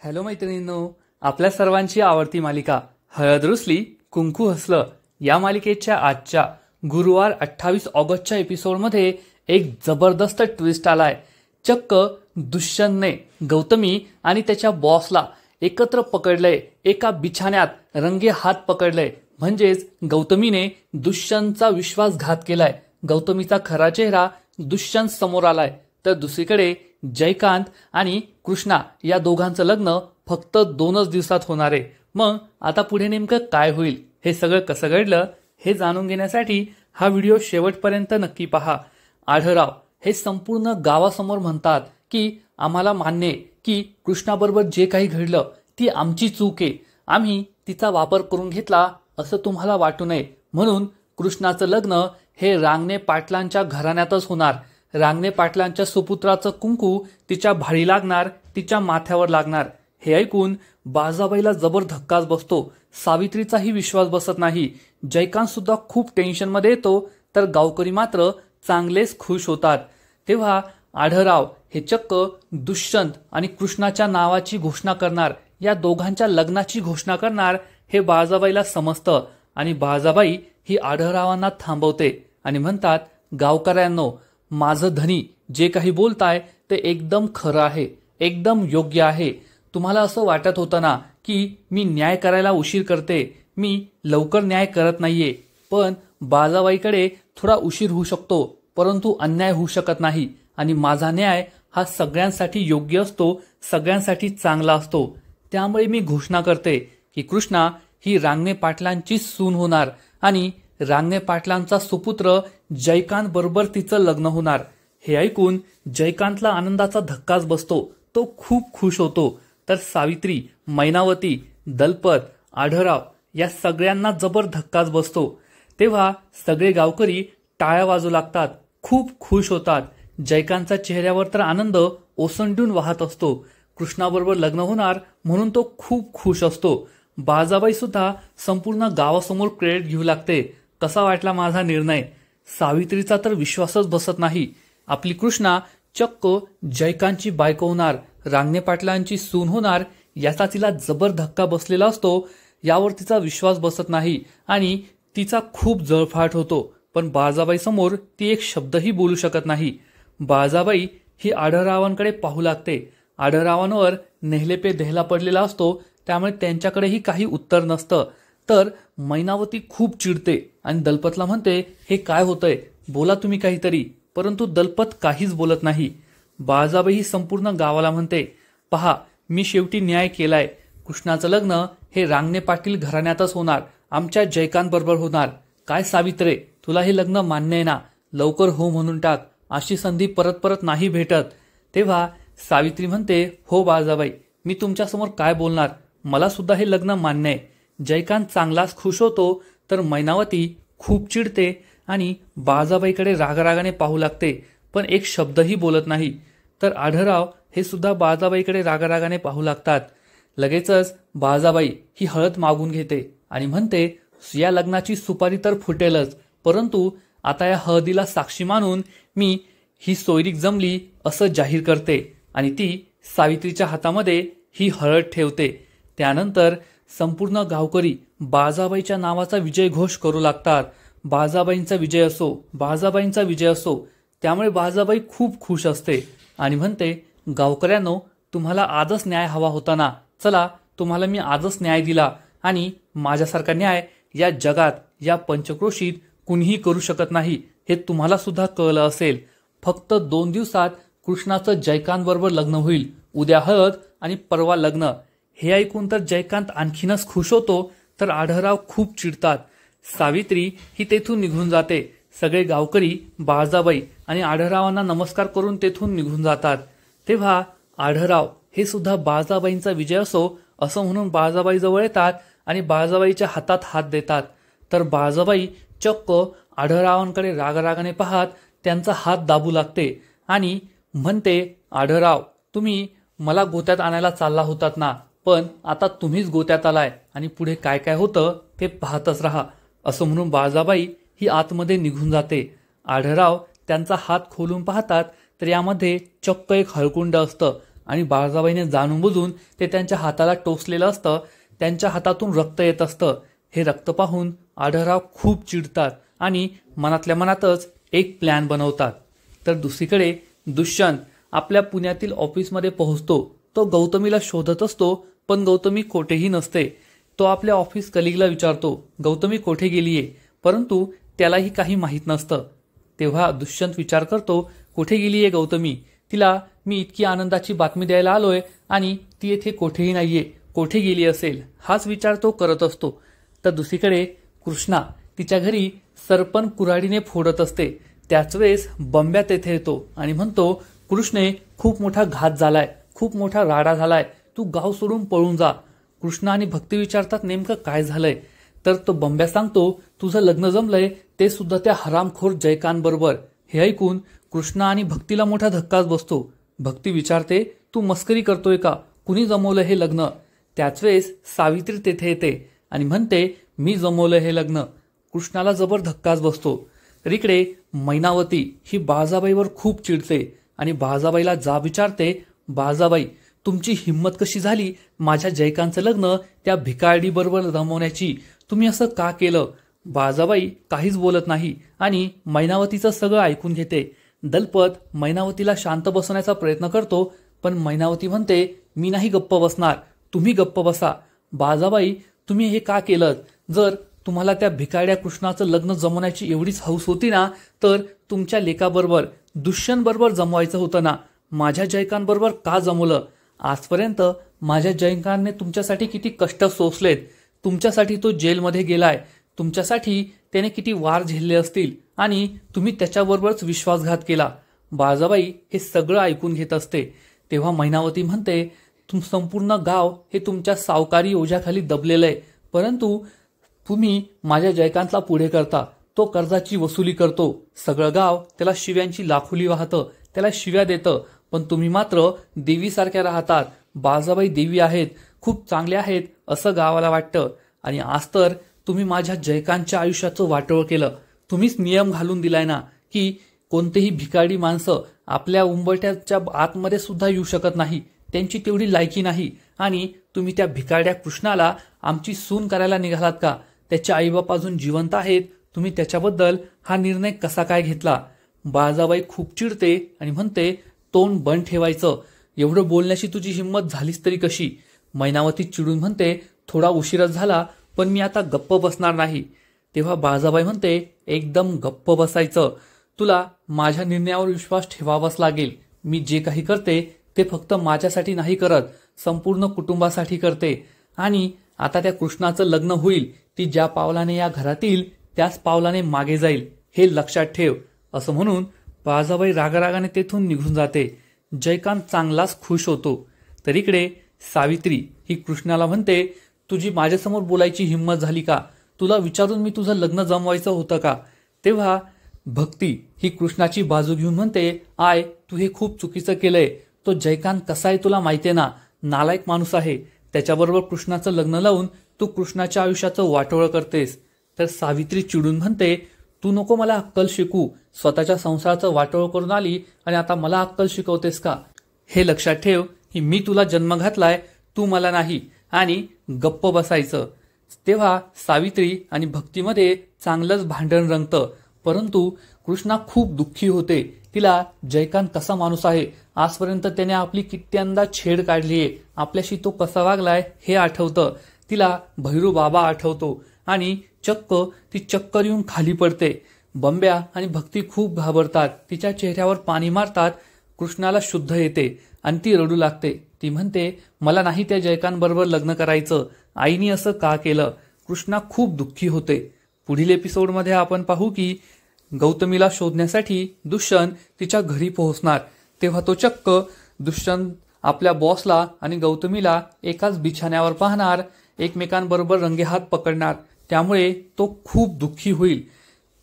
Hello मैत्रिणींनो, आपल्या सर्वांची आवडती मालिका हळद रुसली कुंकू हसलं या मालिकेच्या आजच्या गुरुवार 28 ऑगस्टच्या एपिसोडमध्ये एक जबरदस्त ट्विस्ट आलाय। चक्क दुष्यंतने गौतमी आणि त्याच्या बॉसला एकत्र पकडलंय, एका बिछाण्यात रंगे हात पकडलंय। म्हणजेच गौतमीने दुष्यंतचा विश्वासघात केलाय। गौतमीचा खरा चेहरा दुष्यंत समोर आलाय। तर दुसरीकडे जयकांत आणि कृष्णा या दोघांचं लग्न फक्त 2च दिवसात होणार आहे। मग आता पुढे नेमकं काय होईल, हे सगळं कसं घडलं हे जाणून घेण्यासाठी हा व्हिडिओ शेवटपर्यंत नक्की पहा। आढळराव हे संपूर्ण गावासमोर म्हणतात की आम्हाला मान्य आहे की कृष्णाबरोबर जे काही घडलं ती आमची चूक आहे, आम्ही तिचा वापर करून घेतला असं तुम्हाला वाटू नये, म्हणून कृष्णाचं लग्न हे रांगणे पाटलांच्या घराण्यातच होणार। रांगणे पाटलांच्या सुपुत्राचं कुंकू तिच्या भाळी लागणार, तिच्या माथ्यावर लागणार। हे ऐकून बाजाबाईला जबर धक्काच बसतो। सावित्रीचाही विश्वास बसत नाही। जयकांत सुद्धा खूप टेन्शनमध्ये येतो, तर गावकरी मात्र चांगलेच खुश होतात। तेव्हा आढळराव हे चक्क दुष्यंत आणि कृष्णाच्या नावाची घोषणा करणार, या दोघांच्या लग्नाची घोषणा करणार हे बाजाबाईला समजतं। आणि बाजाबाई ही आढळरावांना थांबवते आणि म्हणतात, गावकऱ्यांनो, माझं धनी जे काही बोलताय ते एकदम खरं आहे, एकदम योग्य आहे। तुम्हाला असं वाटत होतं ना की मी न्याय करायला उशीर करते, मी लवकर न्याय करत नाहीये, पण बाजाबाईकडे थोडा उशीर होऊ शकतो, परंतु अन्याय होऊ शकत नाही। आणि माझा न्याय हा सगळ्यांसाठी योग्य असतो, सगळ्यांसाठी चांगला असतो। त्यामुळे मी घोषणा करते की कृष्णा ही रांगणे पाटलांची सून होणार आणि रांगणे पाटलांचा सुपुत्र जयकांत बरोबर तिचं लग्न होणार। हे ऐकून जयकांतला आनंदाचा धक्काच बसतो, तो खूप खुश होतो। तर सावित्री, मैनावती, दलपत, आढळराव या सगळ्यांना जबर धक्काच बसतो। तेव्हा सगळे गावकरी टाळ्या वाजू लागतात, खूप खुश होतात। जयकांतच्या चेहऱ्यावर तर आनंद ओसंडून वाहत असतो। कृष्णाबरोबर लग्न होणार म्हणून तो खूप खुश असतो। बाजाबाई सुद्धा संपूर्ण गावासमोर क्रेडिट घेऊ लागते, कसा वाटला माझा निर्णय। सावित्रीचा तर विश्वासच बसत नाही, आपली कृष्णा चक्क जयकांतची बायको होणार, रांगणे पाटलांची सून होणार, याचा तिला जबर धक्का बसलेला असतो। यावर तिचा विश्वास बसत नाही आणि तिचा खूप जळफाट होतो, पण बाजाबाई समोर ती एक शब्दही बोलू शकत नाही। बाजाबाई ही आढळरावांकडे पाहू लागते। आढळरावांवर नेहलेपे देहला पडलेला असतो, त्यामुळे त्यांच्याकडेही काही उत्तर नसतं। तर मैनावती खूप चिडते आणि दलपतला म्हणते, हे काय होतंय, बोला तुम्ही काहीतरी, परंतु दलपत काहीच बोलत नाही। बाजाबाई ही संपूर्ण गावाला म्हणते, पहा, मी शेवटी न्याय केलाय, कृष्णाचं लग्न हे रांगणे पाटील घराण्यातच होणार, आमच्या जयकांत बरोबर होणार। काय सावित्रे, तुला हे लग्न मान्य आहे ना, लवकर हो म्हणून टाक, अशी संधी परत परत नाही भेटत। तेव्हा सावित्री म्हणते, हो बाजाबाई, मी तुमच्यासमोर काय बोलणार, मला सुद्धा हे लग्न मान्य आहे। जयकांत चांगलाच खुश होतो, तर मैनावती खूप चिडते आणि बाजाबाईकडे रागारागाने पाहू लागते, पण एक शब्दही बोलत नाही। तर आढळराव हे सुद्धा बाजाबाईकडे रागारागाने पाहू लागतात। लगेचच बाजाबाई ही हळद मागून घेते आणि म्हणते, या लग्नाची सुपारी तर फुटेलच, परंतु आता या हळदीला साक्षी मानून मी ही सोयरीक जमली असं जाहीर करते आणि ती सावित्रीच्या हातामध्ये ही हळद ठेवते। त्यानंतर संपूर्ण गावकरी बाजाबाईच्या नावाचा विजय घोष करू लागतात। बाजाबाईंचा विजय असो, बाजाबाईंचा विजय असो। त्यामुळे बाजाबाई खूप खुश असते आणि म्हणते, गावकऱ्यांनो, तुम्हाला आजच न्याय हवा होता ना, चला तुम्हाला मी आजच न्याय दिला आणि माझ्यासारखा न्याय या जगात, या पंचक्रोशीत कुणीही करू शकत नाही, हे तुम्हाला सुद्धा कळलं असेल। फक्त 2 दिवसात कृष्णाचं जयकांत बरोबर लग्न होईल, उद्या हळद आणि परवा लग्न। हे ऐकून तर जयकांत आणखीनच खुश होतो, तर आढळराव खूप चिडतात। सावित्री ही तेथून निघून जाते। सगळे गावकरी बाजाबाई आणि आढळरावांना नमस्कार करून तेथून निघून जातात। तेव्हा आढळराव हे सुद्धा बाजाबाईंचा विजय असो असं म्हणून बाजाबाई जवळ येतात आणि बाजाबाईच्या हातात हात देतात। तर बाजाबाई चक्क आढळरावांकडे रागारागाने पाहत त्यांचा हात दाबू लागते आणि म्हणते, आढळराव, तुम्ही मला गोत्यात आणायला चालला होतात ना, पण आता तुम्हीच गोत्यात आलाय आणि पुढे काय काय होतं ते पाहतच राहा, असं म्हणून बाजाबाई ही आतमध्ये निघून जाते। आढळराव त्यांचा हात खोलून पाहतात, तर यामध्ये चक्क एक हळकुंड असतं आणि बाळजाबाईने जाणून बुजून ते त्यांच्या हाताला टोचलेलं असतं. त्यांच्या हातातून रक्त येत असतं. हे रक्त पाहून आढळराव खूप चिडतात आणि मनातल्या मनातच एक प्लॅन बनवतात. तर दुसरीकडे दुष्यंत आपल्या पुण्यातील ऑफिसमध्ये पोहोचतो. तो गौतमीला शोधत असतो, पण गौतमी कोठेही नसते. तो आपल्या ऑफिस कलिगला विचारतो, गौतमी कोठे गेलीये, परंतु त्यालाही काही माहीत नसतं. तेव्हा दुष्यंत विचार करतो, कुठे गेलीये गौतमी, तिला मी इतकी आनंदाची बातमी द्यायला आलोय आणि ती येथे कोठेही नाहीये, कोठे गेली असेल, हाच विचार तो करत असतो. तर दुसरीकडे कृष्णा तिच्या घरी सरपण कुऱ्हाडीने फोडत असते. त्याच वेळेस बंब्या तेथे येतो आणि म्हणतो, कृष्णे खूप मोठा घात झालाय, खूप मोठा राडा झालाय, तू गाव सोडून पळून जा. कृष्णा आणि भक्ती विचारतात नेमकं काय झालंय. तर तो बंब्या सांगतो, तुझं लग्न जमलंय, ते सुद्धा त्या हरामखोर जयकांतबरोबर. हे ऐकून कृष्णा आणि भक्तीला मोठा धक्काच बसतो. भक्ती विचारते, तू मस्करी करतोय का, कुणी जमवलं हे लग्न. त्याच वेळेस सावित्री तेथे येते आणि म्हणते, मी जमवलं हे लग्न. कृष्णाला जबर धक्काच बसतो. तर इकडे मैनावती ही बाळजाबाईवर खूप चिडते आणि बाळजाबाईला जाब विचारते, बाळजाबाई तुमची हिंमत कशी झाली माझ्या जयकांतचं लग्न त्या भिकारडीबरोबर जमवण्याची, तुम्ही असं का केलं. बाळजाबाई काहीच बोलत नाही आणि मैनावतीचं सगळं ऐकून घेते. दलपत मैनावतीला शांत बसवण्याचा प्रयत्न करतो, पण मैनावती म्हणते, मी नाही गप्प बसणार, तुम्ही गप्प बसा. बाळजाबाई तुम्ही हे का केलं, जर तुम्हाला त्या भिकारड्या कृष्णाचं लग्न जमवण्याची एवढीच हौस होती ना, तर तुमच्या लेकाबरोबर दुष्यंत बरोबर जमवायचं होतं ना, माझ्या जयकांतबरोबर का जमवलं. आजपर्यंत माझ्या जयकांतने तुमच्यासाठी किती कष्ट सोसलेत, तुमच्यासाठी तो जेलमध्ये गेलाय, तुमच्यासाठी त्याने किती वार झेलले असतील आणि तुम्ही त्याच्याबरोबरच विश्वासघात केला. बाळजाबाई हे सगळं ऐकून घेत असते. तेव्हा मैनावती म्हणते, संपूर्ण गाव हे तुमच्या सावकारी ओझ्याखाली दबलेलं आहे, परंतु तुम्ही माझ्या जयकांतला पुढे करता, तो कर्जाची वसुली करतो, सगळं गाव त्याला शिव्यांची लाखोली वाहतं, त्याला शिव्या देतं, पण तुम्ही मात्र देवीसारख्या राहतात. बाळजाबाई देवी आहेत, खूप चांगले आहेत असं गावाला वाटतं आणि आज तर तुम्ही माझ्या जयकांतच्या आयुष्याचं वाटोळ केलं. तुम्हीच नियम घालून दिलाय ना की कोणतेही भिकारी माणसं आपल्या उंबरठ्याच्या आतमध्ये सुद्धा येऊ शकत नाही, त्यांची तेवढी लायकी नाही, आणि तुम्ही त्या भिकारड्या कृष्णाला आमची सून करायला निघालात का. त्याचे आईबाप अजून जिवंत आहेत, तुम्ही त्याच्याबद्दल हा निर्णय कसा काय घेतला. बाळजाबाई खूप चिडते आणि म्हणते, तोंड बंद ठेवायचं, एवढं बोलण्याची तुझी हिंमत झालीच तरी कशी. मैनावती चिडून म्हणते, थोडा उशीरच झाला, पण मी आता गप्प बसणार नाही. तेव्हा बाळजाबाई म्हणते, एकदम गप्प बसायचं, तुला माझ्या निर्णयावर विश्वास ठेवावाच लागेल. मी जे काही करते ते फक्त माझ्यासाठी नाही करत, संपूर्ण कुटुंबासाठी करते, आणि आता त्या कृष्णाचं लग्न होईल, ती ज्या पावलाने या घरात येईल त्याच पावलाने मागे जाईल, हे लक्षात ठेव. असं म्हणून बाळजाबाई रागारागाने तेथून निघून जाते. जयकांत चांगलाच खुश होतो. तर इकडे सावित्री ही कृष्णाला म्हणते, तुझी माझ्यासमोर बोलायची हिंमत झाली का, तुला विचारून मी तुझं लग्न जमवायचं होतं का. तेव्हा भक्ती ही कृष्णाची बाजू घेऊन म्हणते, आय तू हे खूप चुकीचं केलंय, तो जयकांत कसा आहे तुला माहितीये ना, नालायक माणूस आहे, त्याच्याबरोबर कृष्णाचं लग्न लावून तू कृष्णाच्या आयुष्याचं वाटोळं करतेस. तर सावित्री चिडून म्हणते, तू नको मला अक्कल शिकू, स्वतःच्या संसाराचं वाटोळं करून आली आणि आता मला अक्कल शिकवतेस का. हे लक्षात ठेव की मी तुला जन्म घातलाय, तू मला नाही, आणि गप्प बसायचं. तेव्हा सावित्री आणि भक्तीमध्ये चांगलंच भांडण रंगतं, परंतु कृष्णा खूप दुःखी होते. तिला जयकांत कसा माणूस आहे, आजपर्यंत त्याने आपली कित्यांदा छेड काढलीये, आपल्याशी तो कसा वागलाय हे आठवतं. तिला भैरू बाबा आठवतो आणि ती चक्कर येऊन खाली पडते. बंब्या आणि भक्ती खूप घाबरतात, तिच्या चेहऱ्यावर पाणी मारतात. कृष्णाला शुद्ध येते आणि ती रडू लागते. ती म्हणते, मला नाही त्या जयकांतबरोबर लग्न करायचं, आईनी असं का केलं. कृष्णा खूप दुःखी होते. पुढील एपिसोडमध्ये आपण पाहू की गौतमीला शोधण्यासाठी दुष्यंत तिच्या घरी पोहोचणार. तेव्हा तो चक्क दुष्यंत आपल्या बॉसला आणि गौतमीला एकाच बिछाण्यावर पाहणार, एकमेकांबरोबर रंगेहात पकडणार. त्यामुळे तो खूप दुःखी होईल.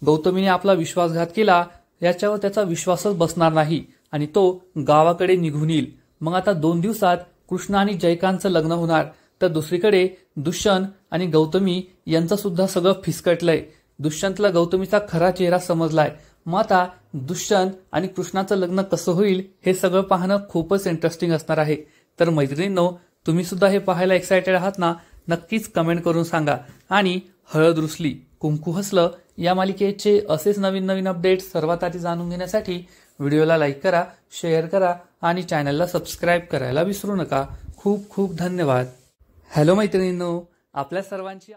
गौतमीने आपला विश्वासघात केला याच्यावर त्याचा विश्वासच बसणार नाही आणि तो गावाकडे निघून येईल. मग आता 2 दिवसात कृष्ण आणि जयकांतचं लग्न होणार. तर दुसरीकडे दुष्यंत आणि गौतमी यांचं सुद्धा सगळं फिसकटलंय. दुष्यंतला गौतमीचा खरा चेहरा समजलाय. मग आता दुष्यंत आणि कृष्णाचं लग्न कसं होईल हे सगळं पाहणं खूपच इंटरेस्टिंग असणार आहे. तर मैत्रिणींनो, तुम्ही सुद्धा हे पाहायला एक्सायटेड आहात ना? नक्कीच कमेंट करून सांगा. आणि हळद रुसली कुंकू हसलं या मालिकेचे असेच नवीन नवीन अपडेट सर्वात आधी जाणून घेण्यासाठी व्हिडिओला लाईक करा, शेअर करा आणि चॅनलला सबस्क्राईब करायला विसरू नका. खूप खूप धन्यवाद. हॅलो मैत्रिणींनो, आपल्या सर्वांची